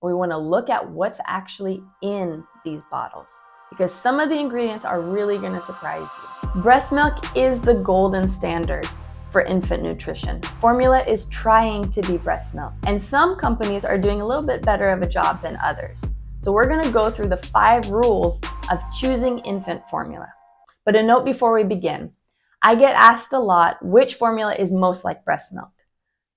We want to look at what's actually in these bottles, because some of the ingredients are really going to surprise you. Breast milk is the golden standard for infant nutrition. Formula is trying to be breast milk, and some companies are doing a little bit better of a job than others. So we're going to go through the 5 rules of choosing infant formula. But a note before we begin, I get asked a lot which formula is most like breast milk.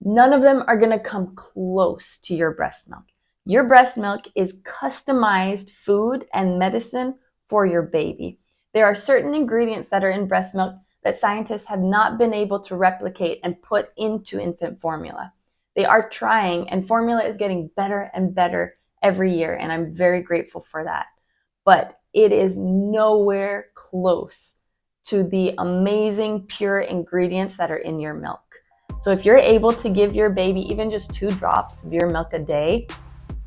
None of them are going to come close to your breast milk. Your breast milk is customized food and medicine for your baby. There are certain ingredients that are in breast milk that scientists have not been able to replicate and put into infant formula. They are trying, and formula is getting better and better every year, and I'm very grateful for that. But it is nowhere close to the amazing pure ingredients that are in your milk. So if you're able to give your baby even just 2 drops of your milk a day,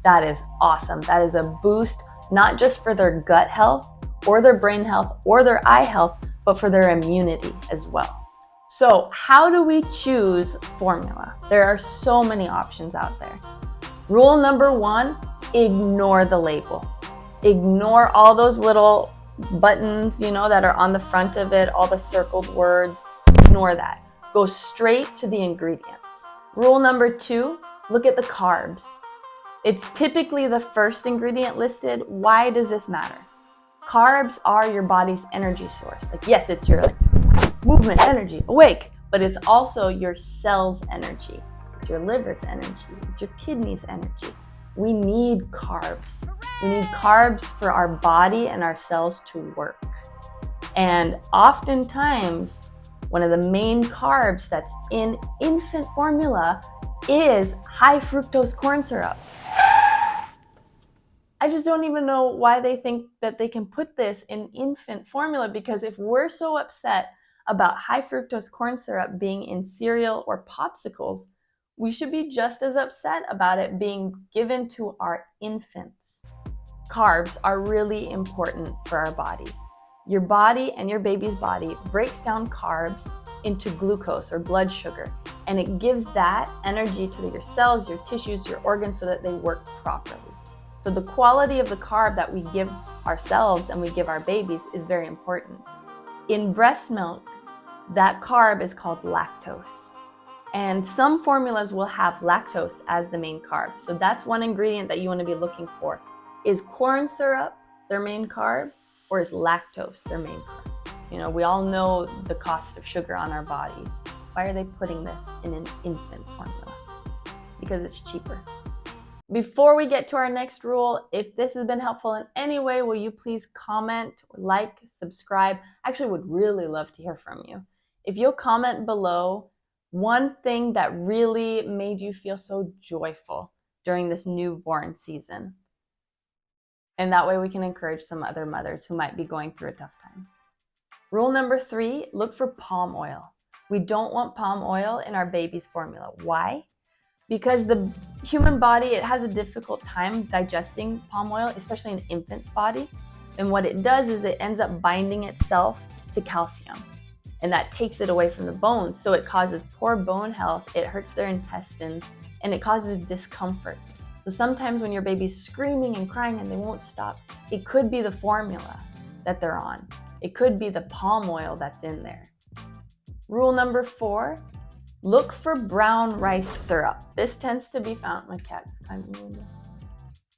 that is awesome. That is a boost, not just for their gut health or their brain health or their eye health, but for their immunity as well. So how do we choose formula? There are so many options out there. Rule number 1, ignore the label. Ignore all those little buttons, that are on the front of it, all the circled words. Ignore that. Go straight to the ingredients. Rule number 2, look at the carbs. It's typically the first ingredient listed. Why does this matter? Carbs are your body's energy source. Yes, it's your movement energy, awake, but it's also your cell's energy. It's your liver's energy. It's your kidney's energy. We need carbs. We need carbs for our body and our cells to work. And oftentimes, one of the main carbs that's in infant formula is high fructose corn syrup. I just don't even know why they think that they can put this in infant formula, because if we're so upset about high fructose corn syrup being in cereal or popsicles, we should be just as upset about it being given to our infants. Carbs are really important for our bodies. Your body and your baby's body breaks down carbs into glucose or blood sugar, and it gives that energy to your cells, your tissues, your organs so that they work properly. So the quality of the carb that we give ourselves and we give our babies is very important. In breast milk, that carb is called lactose. And some formulas will have lactose as the main carb. So that's one ingredient that you want to be looking for. Is corn syrup their main carb, or is lactose their main carb? We all know the cost of sugar on our bodies. Why are they putting this in an infant formula? Because it's cheaper. Before we get to our next rule, if this has been helpful in any way, will you please comment, like, subscribe? I actually would really love to hear from you. If you'll comment below one thing that really made you feel so joyful during this newborn season. And that way we can encourage some other mothers who might be going through a tough time. Rule number 3, look for palm oil. We don't want palm oil in our baby's formula. Why? Because the human body, it has a difficult time digesting palm oil, especially an infant's body. And what it does is it ends up binding itself to calcium, and that takes it away from the bones. So it causes poor bone health, it hurts their intestines, and it causes discomfort. So sometimes when your baby's screaming and crying and they won't stop, it could be the formula that they're on. It could be the palm oil that's in there. Rule number 4, look for brown rice syrup. This tends to be found, my cat's climbing the window.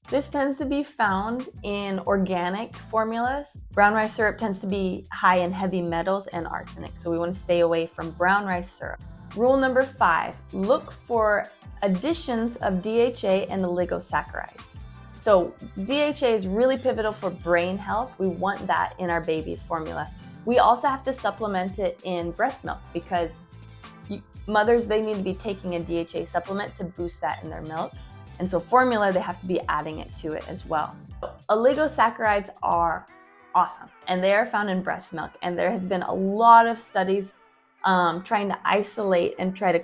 This tends to be found in organic formulas. Brown rice syrup tends to be high in heavy metals and arsenic, so we want to stay away from brown rice syrup. Rule number 5, look for additions of DHA and oligosaccharides. So DHA is really pivotal for brain health. We want that in our baby's formula. We also have to supplement it in breast milk, because mothers, they need to be taking a DHA supplement to boost that in their milk. And so formula, they have to be adding it to it as well. Oligosaccharides are awesome, and they are found in breast milk. And there has been a lot of studies trying to isolate and try to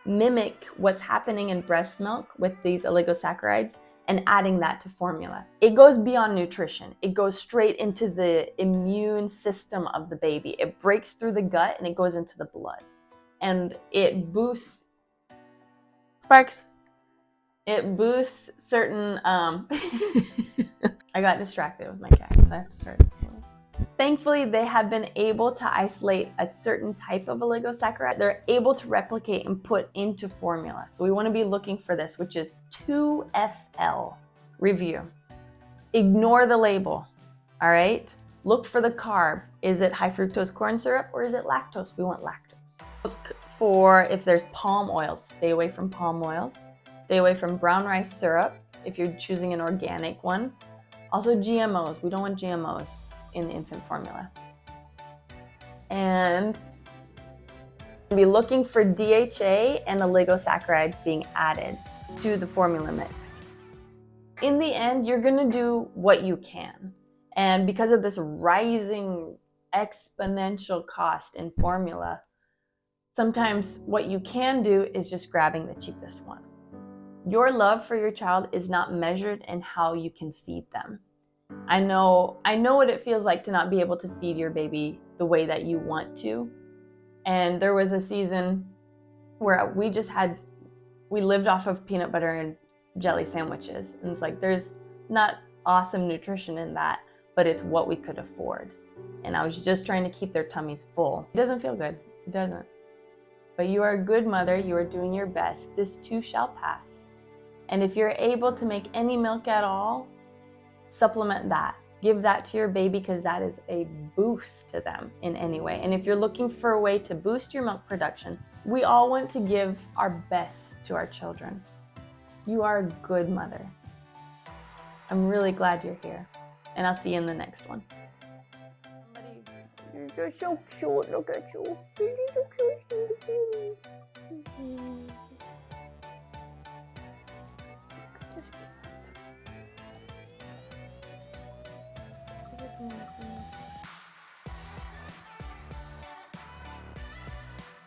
mimic what's happening in breast milk with these oligosaccharides and adding that to formula. It goes beyond nutrition. It goes straight into the immune system of the baby. It breaks through the gut and it goes into the blood. And it boosts. Sparks. It boosts certain, I got distracted with my cat, so I have to start. Thankfully, they have been able to isolate a certain type of oligosaccharide. They're able to replicate and put into formula. So we want to be looking for this, which is 2FL. Review. Ignore the label, all right? Look for the carb. Is it high fructose corn syrup or is it lactose? We want lactose. Look for if there's palm oils. Stay away from palm oils. Stay away from brown rice syrup if you're choosing an organic one. Also GMOs. We don't want GMOs in the infant formula. And be looking for DHA and oligosaccharides being added to the formula mix. In the end, you're gonna do what you can. And because of this rising exponential cost in formula, sometimes what you can do is just grabbing the cheapest one. Your love for your child is not measured in how you can feed them. I know what it feels like to not be able to feed your baby the way that you want to. And there was a season where we lived off of peanut butter and jelly sandwiches. And it's like, there's not awesome nutrition in that, but it's what we could afford. And I was just trying to keep their tummies full. It doesn't feel good, it doesn't. But you are a good mother, you are doing your best. This too shall pass. And if you're able to make any milk at all, supplement that. Give that to your baby because that is a boost to them in any way. And if you're looking for a way to boost your milk production, we all want to give our best to our children. You are a good mother. I'm really glad you're here. And I'll see you in the next one. You're just so cute. Look at you. You're so cute.